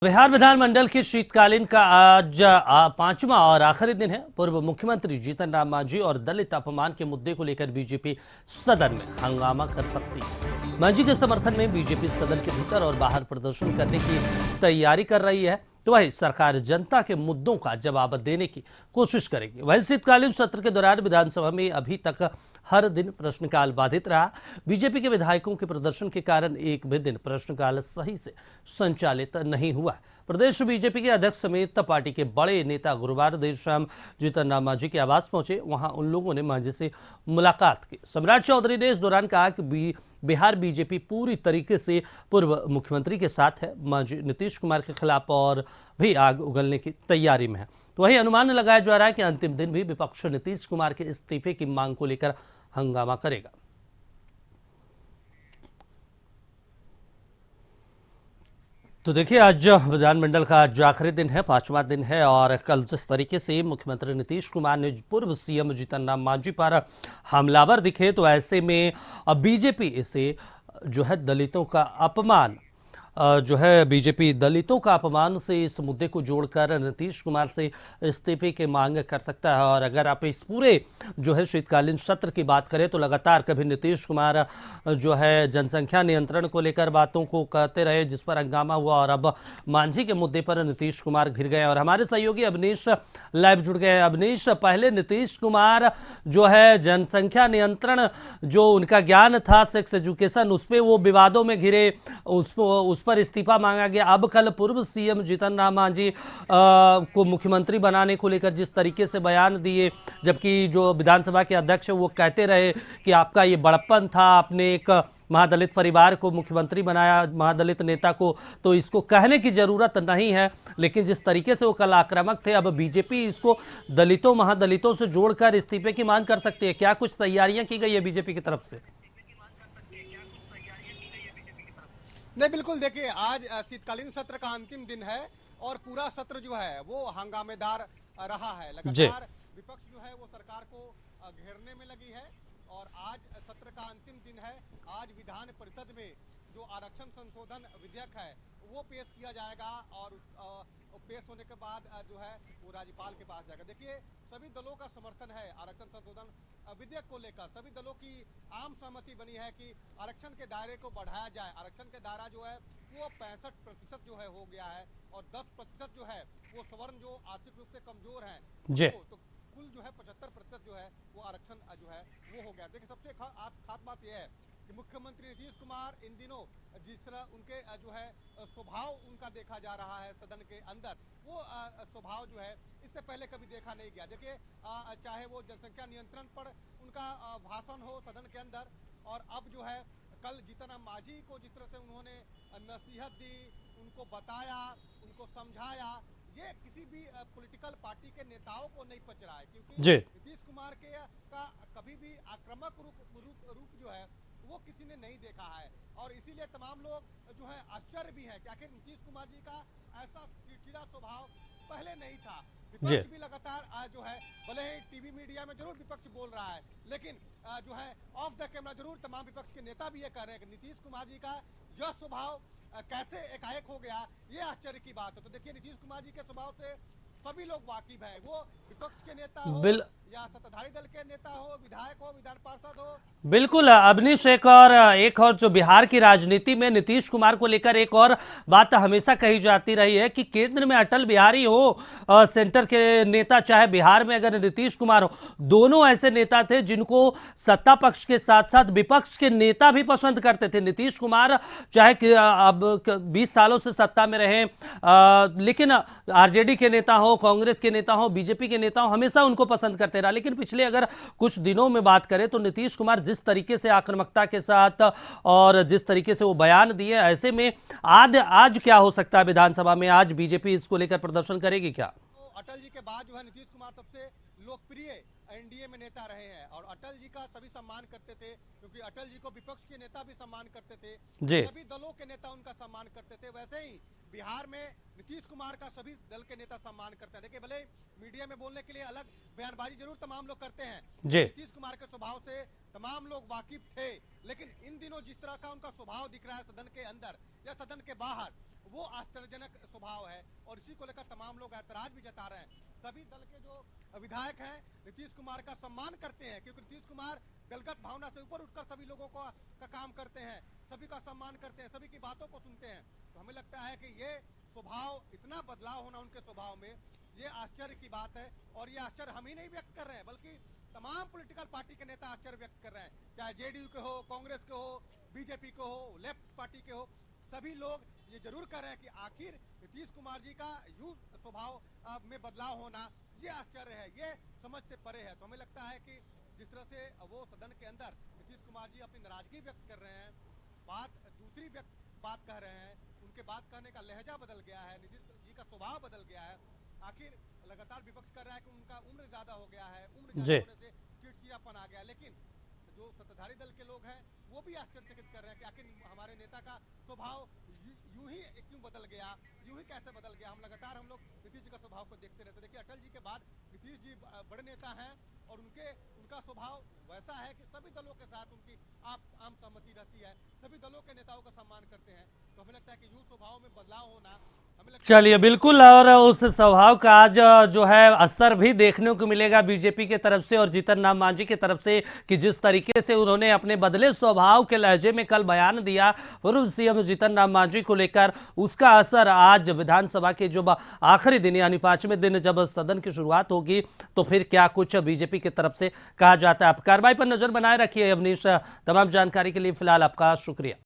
बिहार विधानमंडल के शीतकालीन का आज पांचवा और आखिरी दिन है। पूर्व मुख्यमंत्री जीतन राम मांझी और दलित अपमान के मुद्दे को लेकर बीजेपी सदन में हंगामा कर सकती है। मांझी के समर्थन में बीजेपी सदन के भीतर और बाहर प्रदर्शन करने की तैयारी कर रही है, तो वही सरकार जनता के मुद्दों का जवाब देने की कोशिश करेगी। वही शीतकालीन सत्र के दौरान विधानसभा में अभी तक हर दिन प्रश्नकाल बाधित रहा। बीजेपी के विधायकों के प्रदर्शन के कारण एक भी दिन प्रश्नकाल सही से संचालित नहीं हुआ। प्रदेश बीजेपी के अध्यक्ष समेत पार्टी के बड़े नेता गुरुवार देर शाम जीतन राम मांझी के आवास पहुंचे। वहां उन लोगों ने मांझी से मुलाकात की। सम्राट चौधरी ने इस दौरान कहा कि बिहार बीजेपी पूरी तरीके से पूर्व मुख्यमंत्री के साथ है। मांझी नीतीश कुमार के खिलाफ और भी आग उगलने की तैयारी में है। तो वही अनुमान लगाया जा रहा है कि अंतिम दिन भी विपक्ष नीतीश कुमार के इस्तीफे की मांग को लेकर हंगामा करेगा। तो देखिए, आज विधानमंडल का आज आखिरी दिन है, पांचवा दिन है, और कल जिस तरीके से मुख्यमंत्री नीतीश कुमार ने पूर्व सीएम जीतन राम मांझी पर हमलावर दिखे, तो ऐसे में अब बीजेपी इसे जो है दलितों का अपमान बीजेपी दलितों का अपमान से इस मुद्दे को जोड़कर नीतीश कुमार से इस्तीफे की मांग कर सकता है। और अगर आप इस पूरे जो है शीतकालीन सत्र की बात करें तो लगातार कभी नीतीश कुमार जो है जनसंख्या नियंत्रण को लेकर बातों को कहते रहे, जिस पर हंगामा हुआ, और अब मांझी के मुद्दे पर नीतीश कुमार घिर गए। और हमारे सहयोगी अवनीश लाइव जुड़ गए। अवनीश, पहले नीतीश कुमार जो है जनसंख्या नियंत्रण जो उनका ज्ञान था, सेक्स एजुकेशन, उस पर वो विवादों में घिरे, उस पर इस्तीफा मांगा गया। अब कल पूर्व सीएम जीतन राम मांझी को मुख्यमंत्री बनाने को लेकर जिस तरीके से बयान दिए, जबकि जो विधानसभा के अध्यक्ष है वो कहते रहे कि आपका ये बड़प्पन था, आपने एक महादलित परिवार को मुख्यमंत्री बनाया, महादलित नेता को, तो इसको कहने की जरूरत नहीं है। लेकिन जिस तरीके से वो कल आक्रामक थे, अब बीजेपी इसको दलितों महादलितों से जोड़कर इस्तीफे की मांग कर सकती है। क्या कुछ तैयारियां की गई है बीजेपी की तरफ से? नहीं, बिल्कुल। देखिए, आज शीतकालीन सत्र का अंतिम दिन है और पूरा सत्र जो है वो हंगामेदार रहा है। लगातार विपक्ष जो है वो सरकार को घेरने में लगी है और आज सत्र का अंतिम दिन है। आज विधान परिषद में जो आरक्षण संशोधन विधेयक है वो पेश किया जाएगा और पेश होने के बाद जो है वो राज्यपाल के पास जाएगा। देखिए, सभी दलों का समर्थन है आरक्षण संशोधन विधेयक को लेकर। सभी दलों की आम सहमति बनी है कि आरक्षण के दायरे को बढ़ाया जाए। आरक्षण के दायरा जो है वो 65% जो है हो गया है और 10% जो है वो सवर्ण जो आर्थिक रूप से कमजोर है, तो कुल जो है 75% जो है वो आरक्षण जो है वो हो गया। देखिए, सबसे खास बात यह है कि मुख्यमंत्री नीतीश कुमार इन दिनों जिस तरह उनके जो है स्वभाव उनका देखा जा रहा है सदन के अंदर, वो स्वभाव जो है इससे पहले कभी देखा नहीं गया। देखिए, चाहे वो जनसंख्या नियंत्रण पर उनका भाषण हो सदन के अंदर, और अब जो है कल जीतन राम मांझी को जिस तरह से उन्होंने नसीहत दी, उनको बताया, उनको समझाया, ये किसी भी पॉलिटिकल पार्टी के नेताओं को नहीं पच रहा है, क्योंकि नीतीश कुमार के का कभी भी आक्रामक रूप जो है वो किसी ने नहीं देखा है। और इसीलिए तमाम लोग जो है आश्चर्य भी हैं कि आखिर नीतीश कुमार जी का ऐसा चिड़चिड़ा स्वभाव पहले नहीं था। विपक्ष भी लगातार जो है, भले ही टीवी मीडिया में जरूर विपक्ष बोल रहा है, लेकिन जो है ऑफ द कैमरा जरूर तमाम विपक्ष के नेता भी ये कह रहे हैं कि नीतीश कुमार जी का यह स्वभाव कैसे एकाएक हो गया, ये आश्चर्य की बात है। तो देखिए, नीतीश कुमार जी के स्वभाव से सभी लोग वाकिफ है, वो विपक्ष के नेता हो या सत्ताधारी दल के नेता हो, विधायक हो, विधान पार्षद हो। बिल्कुल अवनीश, एक और जो बिहार की राजनीति में नीतीश कुमार को लेकर एक और बात हमेशा कही जाती रही है कि केंद्र में अटल बिहारी हो, सेंटर के नेता, चाहे बिहार में अगर नीतीश कुमार हो, दोनों ऐसे नेता थे जिनको सत्ता पक्ष के साथ साथ विपक्ष के नेता भी पसंद करते थे। नीतीश कुमार चाहे अब 20 सालों से सत्ता में रहे, लेकिन आरजेडी के नेता हो, कांग्रेस के नेता हो, बीजेपी के नेता हो, हमेशा उनको पसंद करते रहा। लेकिन पिछले अगर कुछ दिनों में बात करें तो नीतीश कुमार जिस तरीके से आक्रामकता के साथ और जिस तरीके से वो बयान दिए, ऐसे में आज क्या हो सकता है विधानसभा में? आज बीजेपी इसको लेकर प्रदर्शन करेगी क्या? तो अटल जी के बाद जो है नीतीश कुमार सबसे लोकप्रिय एनडीए में नेता रहे हैं और अटल जी का सभी सम्मान करते थे, क्योंकि अटल जी को विपक्ष के नेता भी सम्मान करते थे, सभी दलों के नेता उनका सम्मान करते थे। वैसे ही बिहार में नीतीश कुमार का सभी दल के नेता सम्मान करते हैं। देखिए, भले मीडिया में बोलने के लिए अलग बयानबाजी जरूर तमाम लोग करते हैं, नीतीश कुमार के स्वभाव से तमाम लोग वाकिफ थे, लेकिन इन दिनों जिस तरह का उनका स्वभाव दिख रहा है सदन के अंदर या सदन के बाहर, वो आश्चर्यजनक स्वभाव है और इसी को लेकर तमाम लोग ऐतराज भी जता रहे हैं। सभी दल के जो विधायक हैं नीतीश कुमार का सम्मान करते हैं, क्योंकि नीतीश कुमार दलगत भावना से ऊपर उठकर सभी लोगों का काम करते हैं, सभी का सम्मान करते हैं, सभी की बातों को सुनते हैं। तो हमें लगता है कि ये स्वभाव, इतना बदलाव होना उनके स्वभाव में, ये आश्चर्य की बात है। और ये आश्चर्य हम ही नहीं व्यक्त कर रहे हैं, बल्कि तमाम पॉलिटिकल पार्टी के नेता आश्चर्य व्यक्त कर रहे हैं, चाहे जेडीयू के हो, कांग्रेस के हो, बीजेपी के हो, लेफ्ट पार्टी के हो। सभी लोग ये जरूर कर रहे हैं कि आखिर नीतीश कुमार जी का यूं स्वभाव में बदलाव होना, ये आश्चर्य है, ये समझ से परे है। तो हमें लगता है कि जिस तरह से वो सदन के अंदर नीतीश कुमार जी अपनी नाराजगी व्यक्त कर रहे हैं, दूसरी बात कह रहे हैं, उनके बात कहने का लहजा बदल गया है, नीतीश जी का स्वभाव बदल गया है। आखिर लगातार विपक्ष कर रहा है कि उनका उम्र ज्यादा हो गया है, उम्र ज्यादा होने से चिड़चिड़ापन आ गया, लेकिन जो सत्ताधारी दल के लोग हैं वो भी आश्चर्यचकित कर रहे हैं कि आखिर हमारे नेता का स्वभाव यूं ही क्यों बदल गया, यूं ही कैसे बदल गया। हम लगातार नीतीश जी का स्वभाव को देखते रहते। देखिए, अटल जी के बाद नीतीश जी बड़े नेता हैं और उनका स्वभाव वैसा है कि सभी दलों के साथ उनकी आम सहमति रहती है, सभी दलों के नेताओं का सम्मान करते हैं। तो हमें लगता है कि यूं स्वभाव में बदलाव होना, चलिए बिल्कुल, और उस स्वभाव का आज जो है असर भी देखने को मिलेगा बीजेपी के तरफ से और जीतन राम मांझी की तरफ से, कि जिस तरीके से उन्होंने अपने बदले स्वभाव के लहजे में कल बयान दिया पूर्व सीएम जीतन राम मांझी को लेकर, उसका असर आज विधानसभा के जो आखिरी दिन यानी 5वें दिन जब सदन की शुरुआत होगी तो फिर क्या कुछ बीजेपी की तरफ से कहा जाता है। आप कार्रवाई पर नजर बनाए रखिए अवनीश। तमाम जानकारी के लिए फिलहाल आपका शुक्रिया।